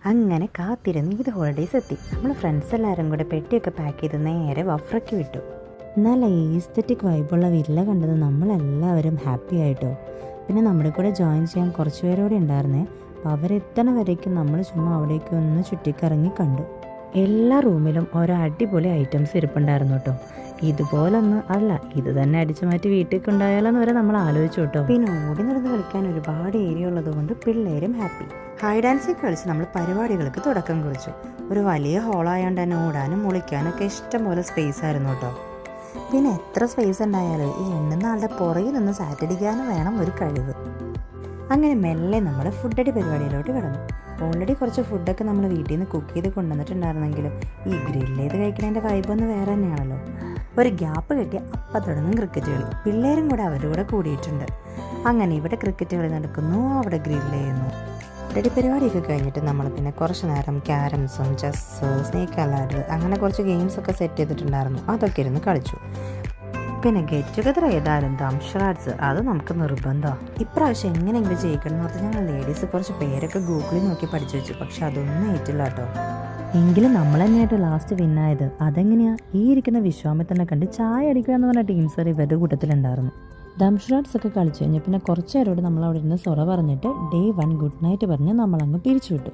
അങ്ങനെ കാത്തിരുന്ന് ഈദ് ഹോളിഡേയ്സ് എത്തി. നമ്മൾ ഫ്രണ്ട്സ് എല്ലാവരും കൂടെ പെട്ടിയൊക്കെ പാക്ക് ചെയ്ത് നേരെ വഫ്രയ്ക്ക് വിട്ടു. നല്ല ഈസ്തറ്റിക് വൈബുള്ള വില്ല കണ്ടത് നമ്മളെല്ലാവരും ഹാപ്പി ആയിട്ടോ. പിന്നെ നമ്മുടെ കൂടെ ജോയിൻ ചെയ്യാൻ കുറച്ച് പേരോടെ ഉണ്ടായിരുന്നേ. അപ്പോൾ അവരെത്തണ വരേക്കും നമ്മൾ ചുമ്മാ അവിടേക്ക് ഒന്ന് ചുറ്റിക്കറങ്ങി കണ്ടു. എല്ലാ റൂമിലും ഓരോ അടിപൊളി ഐറ്റംസ് ഇരിപ്പുണ്ടായിരുന്നു കേട്ടോ. ഇതുപോലൊന്നും അല്ല, ഇത് തന്നെ അടിച്ചു മാറ്റി വീട്ടിൽ കൊണ്ടുപോയാലോന്ന് വരെ നമ്മൾ ആലോചിച്ചു കേട്ടോ. പിന്നെ ഓടി നടന്ന് കളിക്കാൻ ഒരുപാട് ഏരിയ ഉള്ളത് കൊണ്ട് പിള്ളേരും ഹാപ്പി. ഹൈഡ് ആൻഡ് സീക്ക് കളിച്ച് നമ്മൾ പരിപാടികൾക്ക് തുടക്കം കുറിച്ചു. ഒരു വലിയ ഹോളായതുകൊണ്ട് തന്നെ ഓടാനും മുളിക്കാനും ഒക്കെ ഇഷ്ടംപോലെ സ്പേസ് ആയിരുന്നു കേട്ടോ. പിന്നെ എത്ര സ്പേസ് ഉണ്ടായാലും ഈ എണ്ണുന്ന ആളുടെ പുറകിൽ നിന്ന് സാറ്റടിക്കാനും വേണം ഒരു കഴിവ്. അങ്ങനെ മെല്ലെ നമ്മൾ ഫുഡടി പരിപാടിയിലോട്ട് കിടന്നു. ഓൾറെഡി കുറച്ച് ഫുഡൊക്കെ നമ്മൾ വീട്ടിൽ നിന്ന് കുക്ക് ചെയ്ത് കൊണ്ടുവന്നിട്ടുണ്ടായിരുന്നെങ്കിലും ഈ ഗ്രില്ല് ചെയ്ത് കഴിക്കുന്നതിൻ്റെ വൈബൊന്ന് വേറെ തന്നെയാണല്ലോ. ഒരു ഗ്യാപ്പ് കിട്ടിയ അപ്പം തുടങ്ങും ക്രിക്കറ്റ് കളി. പിള്ളേരും കൂടെ അവരുടെ കൂടെ കൂടിയിട്ടുണ്ട്. അങ്ങനെ ഇവിടെ ക്രിക്കറ്റ് കളി നടക്കുന്നു, അവിടെ ഗ്രില്ല് ചെയ്യുന്നു. റെഡി പരിപാടിയൊക്കെ കഴിഞ്ഞിട്ട് നമ്മൾ പിന്നെ കുറച്ച് നേരം ക്യാരംസും ചെസ്സ്, സ്നേക്ക് അലാഡ് അങ്ങനെ കുറച്ച് ഗെയിംസൊക്കെ സെറ്റ് ചെയ്തിട്ടുണ്ടായിരുന്നു. അതൊക്കെ ഇരുന്ന് കളിച്ചു. പിന്നെ ഗെറ്റ് ടുഗദർ ഏതായാലും ദംഷറാഡ്സ് അത് നമുക്ക് നിർബന്ധമാണ്. ഇപ്രാവശ്യം എങ്ങനെയെങ്കിലും ജയിക്കണം എന്ന് പറഞ്ഞാൽ ഞങ്ങൾ ലേഡീസ് കുറച്ച് പേരൊക്കെ ഗൂഗിളിൽ നോക്കി പഠിച്ചു വെച്ചു. പക്ഷെ അതൊന്നും ഏറ്റില്ല കേട്ടോ. എങ്കിലും നമ്മൾ തന്നെയായിട്ട് ലാസ്റ്റ് വിന്നായത്. അതെങ്ങനെയാ? ഈ ഇരിക്കുന്ന വിശ്വാമിത്രനെ കണ്ട് ചായ അടിക്കുക എന്ന് പറഞ്ഞ ടീംസ് ഇവരുടെ കൂട്ടത്തിലുണ്ടായിരുന്നു. ദംഷറാഡ്സ് ഒക്കെ കളിച്ചു കഴിഞ്ഞാൽ പിന്നെ കുറച്ച് നേരോട് നമ്മൾ അവിടെ ഇരുന്ന് സൊറ പറഞ്ഞിട്ട് ഡേ 1 ഗുഡ് നൈറ്റ് പറഞ്ഞ് നമ്മളങ്ങ് പിരിച്ചുവിട്ടു.